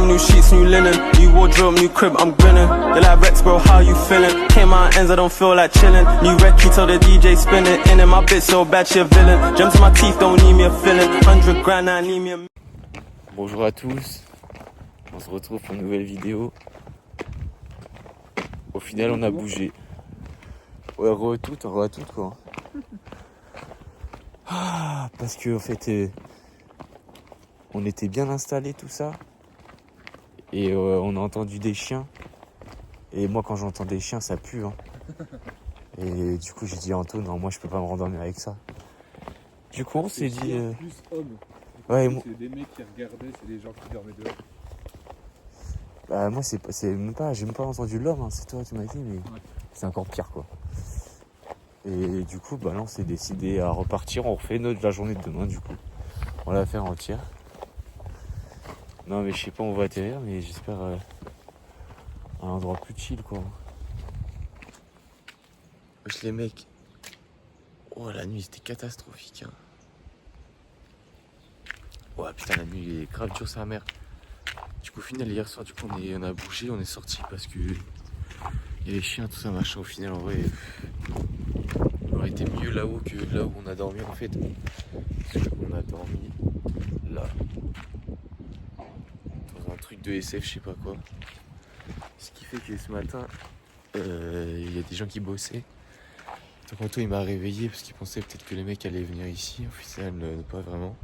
new sheets, new linen, new wardrobe, new crib, I'm grinning. You're like Rex, bro, how you feeling? Came out ends, I don't feel like chilling. New recce, tell the DJ spin it. In my bitch so bad, she a villain. Gems in my teeth, don't need me a filling. 100 grand, I need me a... Bonjour à tous, on se retrouve pour une nouvelle vidéo. Au final on a bougé. Ouais, re-tout quoi. Ah, parce que en fait on était bien installés tout ça. Et on a entendu des chiens. Et moi quand j'entends des chiens ça pue hein. Et du coup j'ai dit à Anto, non moi je peux pas me rendormir avec ça. Du coup on s'est dit... Plus hommes. Ouais, c'est des mecs qui regardaient, c'est des gens qui dormaient dehors. Bah moi c'est même pas, j'ai même pas entendu l'homme, hein, c'est toi tu m'as dit, mais ouais. C'est encore pire quoi. Et du coup bah là on s'est décidé à repartir, on refait la journée de demain du coup. On l'a fait entière. Non mais je sais pas où on va atterrir, mais j'espère à un endroit plus chill quoi. Wesh les mecs. Oh la nuit c'était catastrophique hein. Ouais putain la nuit est grave dure sa mère. Du coup au final hier soir du coup on a bougé, on est sorti parce que il y a les chiens tout ça machin. Au final en vrai il aurait été mieux là-haut que là où on a dormi en fait. Parce qu'on a dormi là dans un truc de SF je sais pas quoi. Ce qui fait que ce matin il y a des gens qui bossaient. Donc Anto il m'a réveillé parce qu'il pensait peut-être que les mecs allaient venir ici. Au final pas vraiment.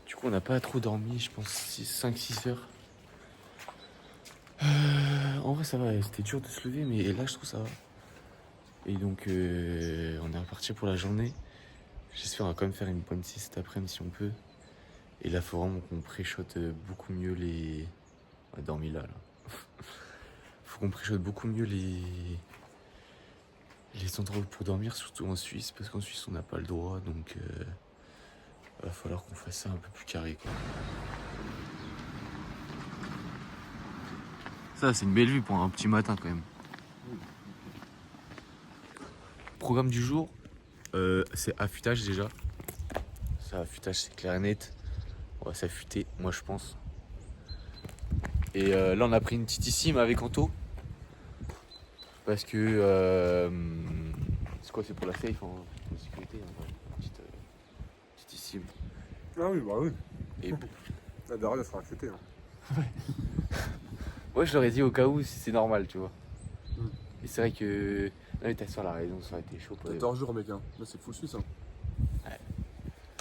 Du coup on n'a pas trop dormi, je pense 5-6 heures. En vrai ça va, c'était dur de se lever mais là je trouve ça va. Et donc on est reparti pour la journée. J'espère on va quand même faire une bonne sieste cet après-midi si on peut. Et là faut vraiment qu'on préchote beaucoup mieux les... On a dormi là. Faut qu'on préchote beaucoup mieux les endroits pour dormir, surtout en Suisse, parce qu'en Suisse on n'a pas le droit, donc va falloir qu'on fasse ça un peu plus carré quoi. Ça c'est une belle vue pour un petit matin quand même. Programme du jour, c'est affûtage déjà. Ça affûtage c'est clair et net. On va s'affûter, moi je pense. Et là on a pris une titissime avec Anto. Parce que c'est quoi, c'est pour la safe en sécurité hein, petite titissime. Ah oui bah oui. Et La daronne elle sera affûtée hein. Ouais. Ouais je l'aurais dit au cas où si c'est normal tu vois. Et c'est vrai que... Non mais t'as sur la raison, ça aurait été chaud. 14 jours mec hein, là c'est full suisse hein. Ouais.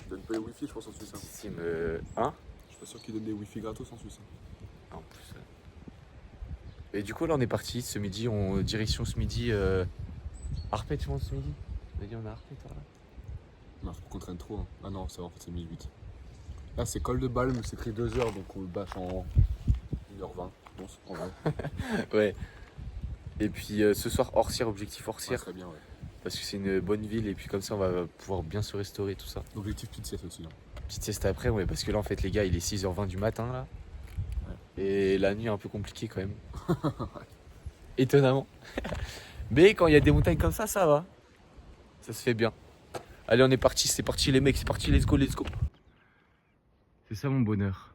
Ils donnent pas les wifi je pense en Suisse hein. Titissime 1. Je suis pas sûr qu'ils donnent des wifi gratos en Suisse hein. En plus. Et du coup là on est parti ce midi, direction ce midi Arpet je pense ce midi. On a dit on a Arpet là. Non faut qu'on traîne trop hein. Ah non c'est vrai en fait c'est 1008. Là c'est col de Balme, c'est pris 2 heures donc on le bâche en 1h20 je pense en vrai. Ouais. Et puis ce soir Orsières, objectif Orsières. Très bien ouais. Parce que c'est une bonne ville et puis comme ça on va pouvoir bien se restaurer tout ça. L'objectif petite sieste aussi là. Petite sieste après ouais parce que là en fait les gars il est 6h20 du matin là. Ouais. Et la nuit est un peu compliquée quand même. Étonnamment. Mais quand il y a des montagnes comme ça va. Ça se fait bien. Allez on est parti, c'est parti les mecs, c'est parti, let's go. C'est ça mon bonheur.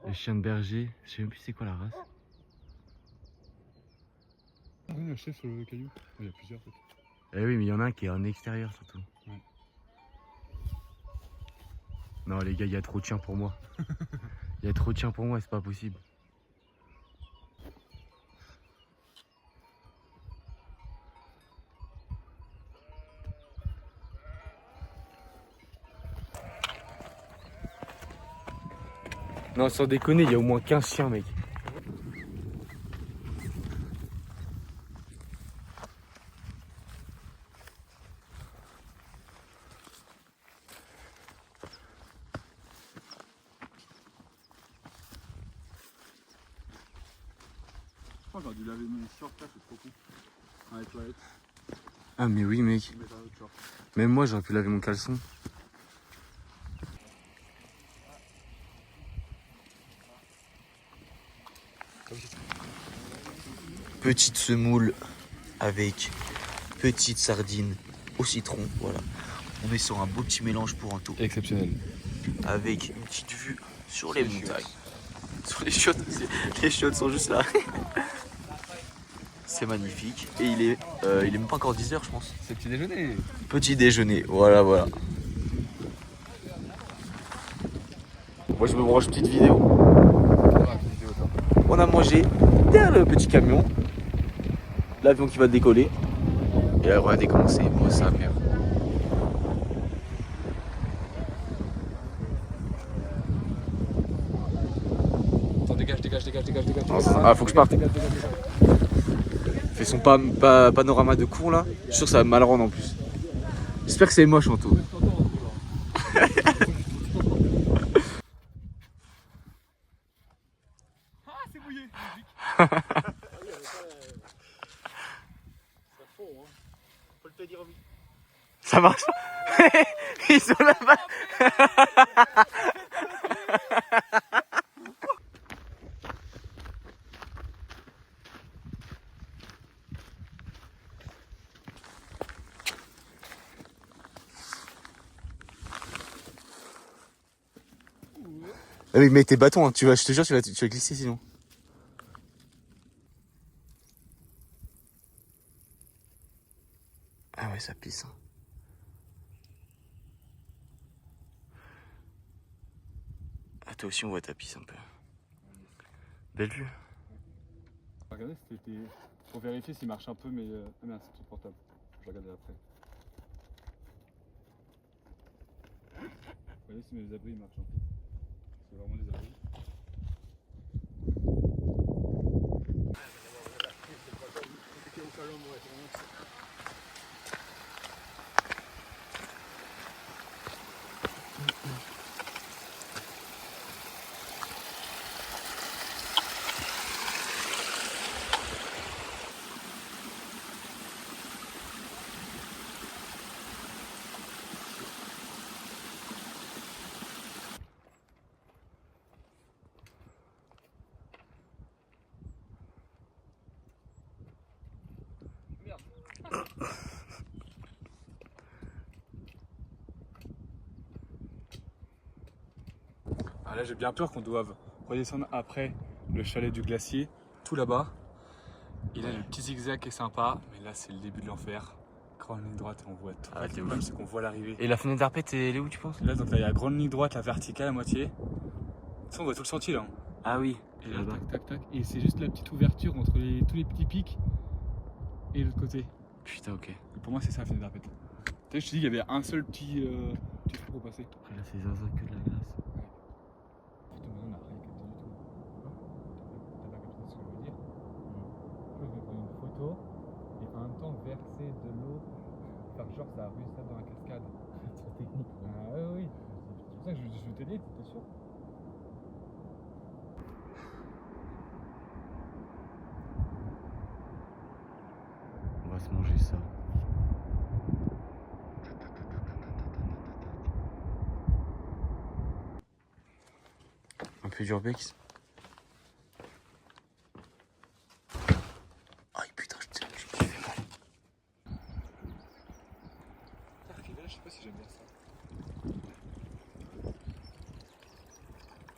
Les chiens de berger, je sais même plus c'est quoi la race. Ah oui, un chef sur le caillou. Il y a plusieurs en fait. Eh oui mais il y en a un qui est en extérieur surtout. Ouais. Non les gars il y a trop de chiens pour moi. Il y a trop de chiens pour moi, c'est pas possible. Non sans déconner, il y a au moins 15 chiens mec. Je crois que j'aurais dû laver mon short là, c'est trop con. Dans les toilettes. Ah mais oui mec. Mettre un autre short. Même moi j'aurais pu laver mon caleçon. Petite semoule avec petite sardine au citron, voilà. On est sur un beau petit mélange pour un tout. Exceptionnel. Avec une petite vue sur les montagnes. Sur les chiottes, les chiottes sont juste là. C'est magnifique. Et il est même pas encore 10h, je pense. C'est petit déjeuner. Petit déjeuner, voilà. Moi, je me branche petite vidéo. On a mangé derrière le petit camion. L'avion qui va décoller. Et là, regardez comment c'est beau ça, merde. Attends, dégage. Ah, faut que je parte. Fait son panorama de cours là. Je suis sûr que ça va mal rendre en plus. J'espère que c'est moche en tout. C'est mouillé. Ça marche. Ils sont là-bas. Mais tes bâtons, hein, je te jure, tu vas glisser sinon. Ah ouais, ça pisse. Hein. Ah, toi aussi, on voit ta pisse un peu. Belle vue. Regardez, c'était pour vérifier s'il marche un peu, mais ah merde, c'est tout portable. Je vais regarder après. Regardez si mes abris marchent un peu. C'est vraiment des abris. Ah là j'ai bien peur qu'on doive redescendre après le chalet du glacier, tout là-bas. Il a le petit zigzag qui est sympa, mais là c'est le début de l'enfer. Grande ligne droite, on voit tout. Ah, Le problème c'est qu'on voit l'arrivée. Et la fenêtre d'Arpette, elle est où tu penses? Là donc là il y a la grande ligne droite, la verticale à moitié. Ça on voit tout le sentier là. Ah oui. Et là tac. Et c'est juste la petite ouverture entre tous les petits pics et l'autre côté. Putain, ok. Et pour moi c'est ça la fenêtre d'Arpette. Tu sais, je te dis il y avait un seul petit trou pour passer. Après là, c'est zinzin que de la glace. Et en même temps verser de l'eau, faire genre ça ruisse ça dans la cascade. C'est trop technique. Ah oui. C'est pour ça que je t'ai dit, t'es sûr? On va se manger ça. Un peu d'urbex. Aïe putain, je me fais mal. Je sais pas si j'aime bien ça.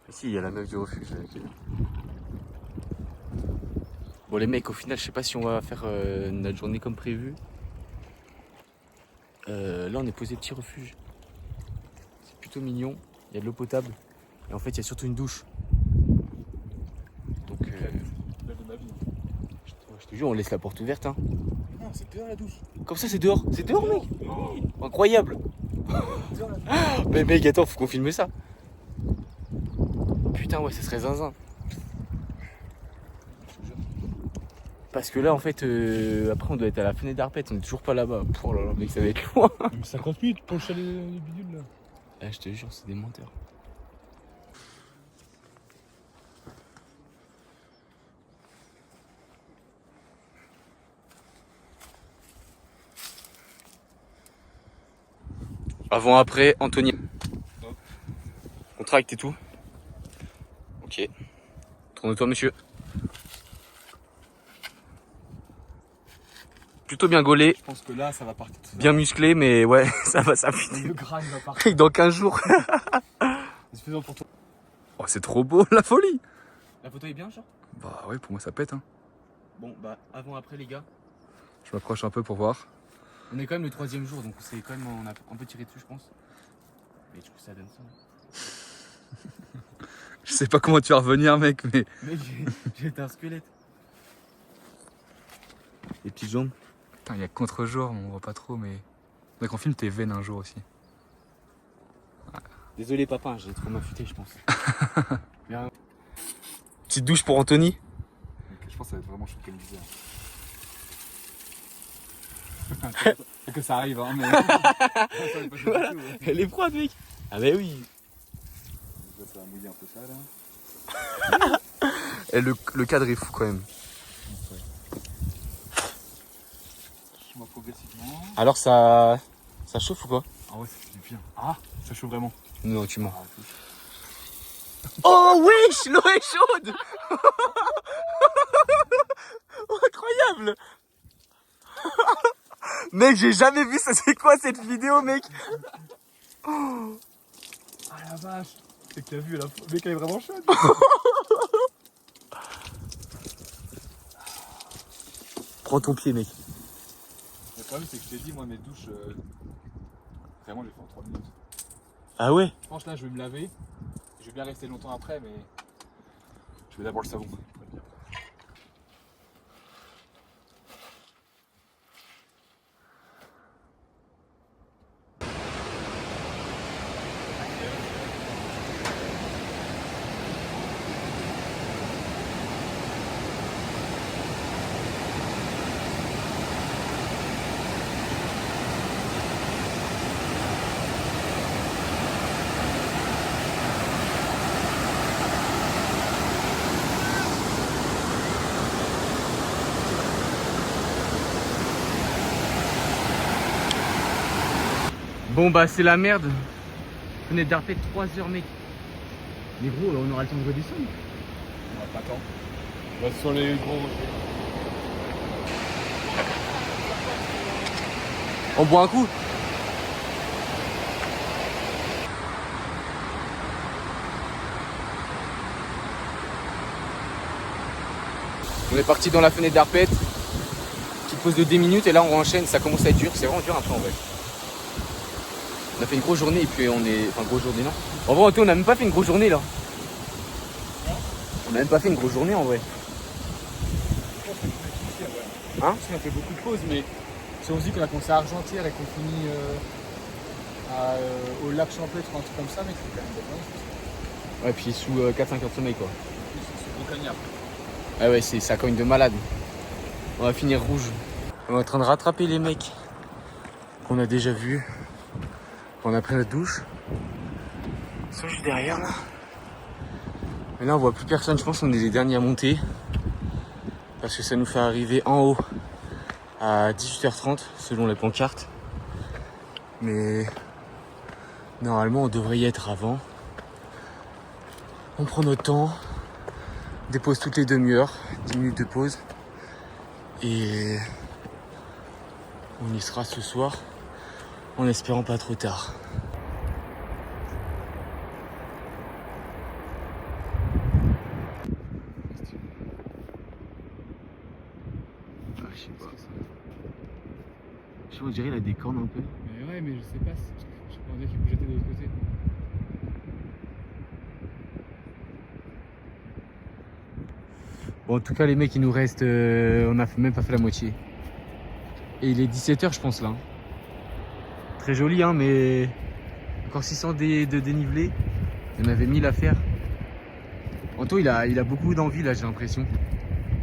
Si, il y a la meuf du refuge. Bon les mecs, au final, je sais pas si on va faire notre journée comme prévu. Là, on est posé petit refuge. C'est plutôt mignon. Il y a de l'eau potable. Et en fait, il y a surtout une douche. Donc, La de ma vie. je te jure, on laisse la porte ouverte. Hein. Non, c'est dehors la douche. Comme ça, c'est dehors. C'est dehors, mec. Oh, incroyable. Mais mec, attends, faut qu'on filme ça. Putain, ouais, ça serait zinzin. Parce que là, en fait, après, on doit être à la fenêtre d'Arpette. On est toujours pas là-bas. Oh là là, mec, ça va être loin. 50 minutes pour le chalet du bidule là. Ah, je te jure, c'est des menteurs. Avant, après, Anthony. Contract et tout. Ok. Tourne-toi, monsieur. Plutôt bien gaulé, Je pense que là ça va partir. bien musclé, mais ouais, ça va, ça finit. Le gras il va partir. Dans 15 jours. C'est suffisant pour toi. Oh, c'est trop beau, la folie. La photo est bien, genre? Bah ouais, pour moi ça pète. Hein. Bon, bah, avant-après, les gars. Je m'approche un peu pour voir. On est quand même le 3e jour, donc c'est quand même, on a un peu tiré dessus, je pense. Mais du coup, ça donne ça. Je sais pas comment tu vas revenir, mec, mais... Mec, j'ai été un squelette. Les petites jambes. Putain, il y a contre-jour, on voit pas trop, mais... Faudrait qu'on filme tes veines un jour aussi. Désolé, papa, j'ai trop m'affûté, je pense. Petite douche pour Anthony. Je pense que ça va être vraiment chaud comme bizarre. Que ça arrive, hein, mais... Voilà, elle est froide, mec. Ah bah oui. Ça va mouiller un peu ça, là. Et le cadre est fou, quand même. Je m'en progressivement. Alors, ça chauffe ou quoi? Ah ouais, ça fait du bien. Ah, ça chauffe vraiment. Non, tu mens. Ah, Oh wesh, l'eau est chaude. Incroyable. Mec, j'ai jamais vu ça, c'est quoi cette vidéo, mec? ah la vache. C'est que t'as vu, la mec, elle est vraiment chaude. Prends ton pied, mec. Le problème, c'est que je t'ai dit, moi, mes douches... Vraiment, je les fais en 3 minutes. Ah ouais? Franchement, là, je vais me laver. Je vais bien rester longtemps après, mais... Je vais d'abord le savon. Bon bah c'est la merde. Fenêtre d'Arpet 3 heures, mec. Mais gros, on aura le temps de redescendre. On n'a pas le temps. On va sur les gros rochers. On boit un coup. On est parti dans la fenêtre d'Arpet. Petite pause de 10 minutes et là on enchaîne, ça commence à être dur, c'est vraiment dur un peu en vrai. On a fait une grosse journée et puis on est... Enfin grosse journée non. En vrai on n'a même pas fait une grosse journée là. On a même pas fait une grosse journée en vrai. Hein? On a fait beaucoup de pauses, mais si on se dit qu'on a commencé à Argentière et qu'on finit au lac Champêtre ou un truc comme ça, mec, c'est quand même bien. Ouais puis sous 4-5 heures de sommeil quoi. C'est gros cagnard. Ah ouais ça cogne de malade. On va finir rouge. On est en train de rattraper les mecs qu'on a déjà vus. On a pris notre douche. Ils sont juste derrière là. Mais là on voit plus personne, je pense qu'on est les derniers à monter. Parce que ça nous fait arriver en haut à 18h30 selon les pancartes. Mais normalement on devrait y être avant. On prend notre temps. Des pauses toutes les demi-heures, 10 minutes de pause. Et on y sera ce soir en espérant pas trop tard. Ah, je sais pas. Je sais, on dirait il a des cornes un peu. Mais ouais, mais je sais pas, je pensais qu'il faut jeter de l'autre côté. Bon, en tout cas, les mecs, il nous reste. On a même pas fait la moitié. Et il est 17h, je pense, là. Très joli, hein, mais. Encore 600 de dénivelé. Il y en avait 1000 à faire. Anto, il a beaucoup d'envie, là, j'ai l'impression.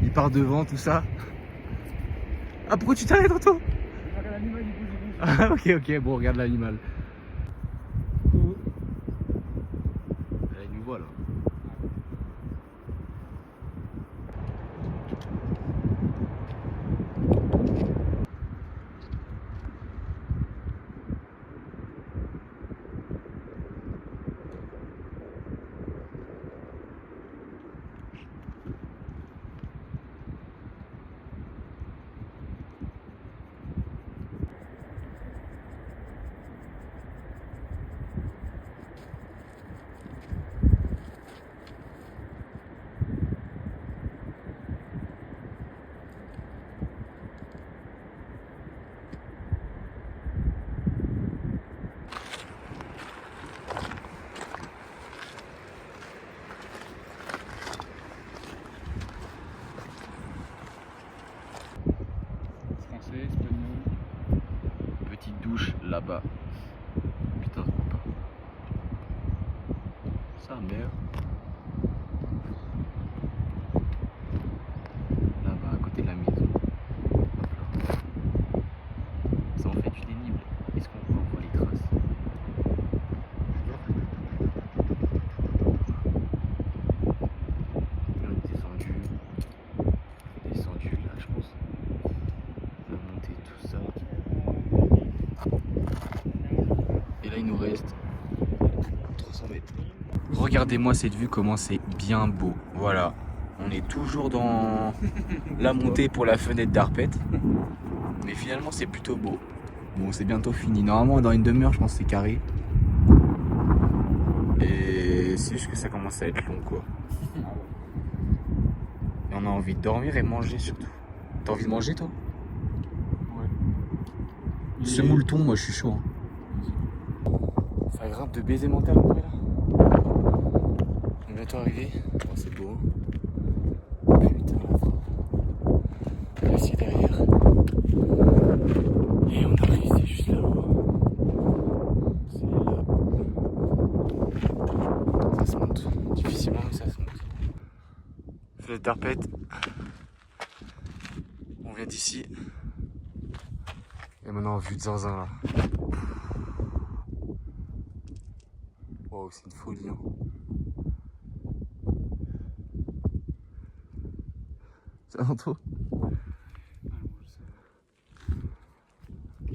Il part devant, tout ça. Ah, pourquoi tu t'arrêtes, Anto? Regarde l'animal, il bouge. Ah, ok, bon, regarde l'animal. Là, il nous voit, là. sa mère. Là-bas, à côté de la maison. Hop là. C'est en fait du dénible. Est-ce qu'on voit les traces? Là, on est descendu là, je pense. On a monté tout ça. Et là, il nous reste 300 mètres. Regardez-moi cette vue, comment c'est bien beau. Voilà. On est toujours dans la montée pour la fenêtre d'Arpette. Mais finalement, c'est plutôt beau. Bon, c'est bientôt fini. Normalement, dans une demi-heure, je pense que c'est carré. Et c'est juste que ça commence à être long, quoi. Et on a envie de dormir et manger surtout. T'as envie de manger, toi? Ouais. Semoule-ton, moi je suis chaud. Hein. Ça grimpe de baiser mental en vrai là. On est bientôt arrivé. Oh, c'est beau. Putain la frappe. Là c'est derrière. Et on arrive, c'est juste là-haut. C'est là. Ça se monte. Difficilement mais ça se monte. Fenêtre d'Arpette. On vient d'ici. Et maintenant vue de Zinzin là. Wow, c'est une folie. Hein. C'est un toi.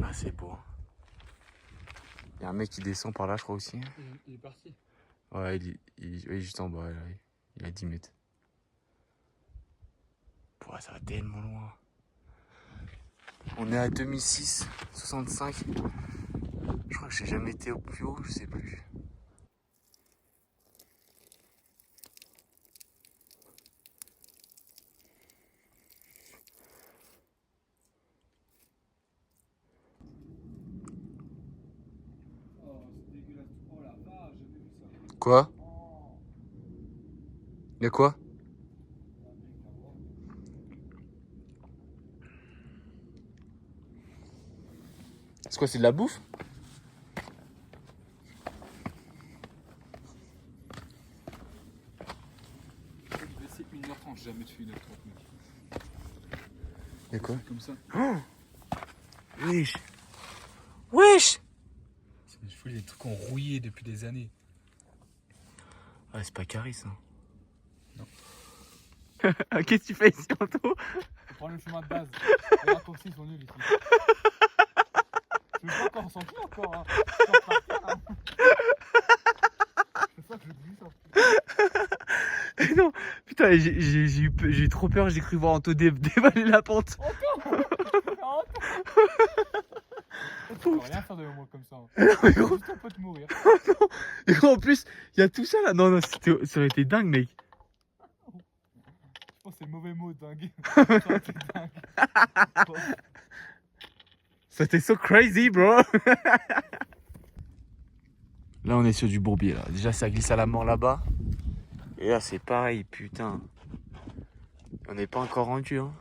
Ah, c'est beau. Il y a un mec qui descend par là, je crois aussi. Il est parti. Ouais, il est juste en bas. Là. Il a 10 mètres. Pouah, ça va tellement loin. On est à 2006, 65. Je crois que j'ai jamais été au plus haut, je sais plus. Quoi? Y'a quoi? C'est quoi, c'est de la bouffe? C'est 1h30, j'ai jamais fait 1h30 mec. Y'a quoi? Comme ça. Oh wesh! Wesh! C'est une folie, des trucs ont rouillé depuis des années. Ah, c'est pas carré ça. Non. Qu'est-ce que tu fais ici, Anto? Faut prendre le chemin de base. Les raccourcis sont nuls ici. Je veux pas encore sortir encore. Hein. Je peux repartir, hein. C'est ça que je dis ça. Non, putain, j'ai eu trop peur, j'ai cru voir Anto dévaler la pente. Tu peux rien faire de moi comme ça. Non, mais gros, Juste on peut te mourir. et gros, en plus, il y a tout ça là. Non, ça aurait été dingue, mec. Je pense que c'est le mauvais mot, dingue. Ça aurait été dingue. C'était so crazy, bro. Là, on est sur du bourbier là. Déjà, ça glisse à la mort là-bas. Et là, c'est pareil, putain. On n'est pas encore rendu, hein.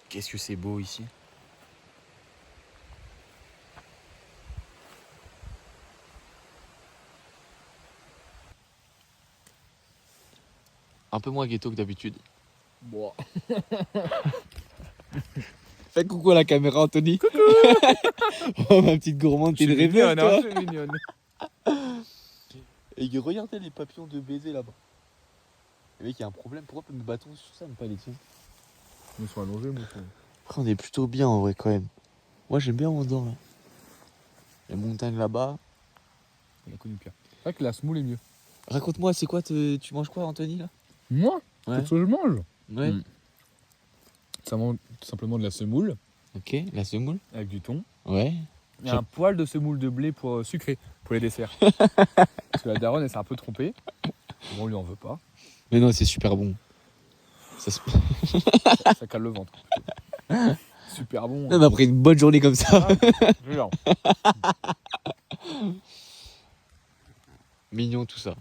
Qu'est-ce que c'est beau ici. Un peu moins ghetto que d'habitude. Bon. Fais coucou à la caméra, Anthony. Coucou. Oh, ma petite gourmande, t'es une rêveuse, toi. C'est mignonne. Et regardez les papillons de baiser là-bas. Le mec, il y a un problème. Pourquoi mes bâtons sur ça, mais pas les tiens? Ils sont allongés, moi. Après, on est plutôt bien en vrai, quand même. Moi, j'aime bien mon dent là. Les montagnes là-bas. On a connu pire. C'est vrai que la semoule est mieux. Raconte-moi, c'est quoi, tu manges quoi, Anthony là? Moi, Ouais. qu'est-ce que je mange? Ouais. Ça mange tout simplement de la semoule Ok, la semoule. avec du thon. Ouais. Il y a un poil de semoule de blé pour sucré pour les desserts. Parce que la daronne, elle s'est un peu trompée. Bon, on lui en veut pas. Mais non, c'est super bon. Ça se... Ça cale le ventre. Super bon. Non, mais après une bonne journée comme ça. Genre. Mignon tout ça.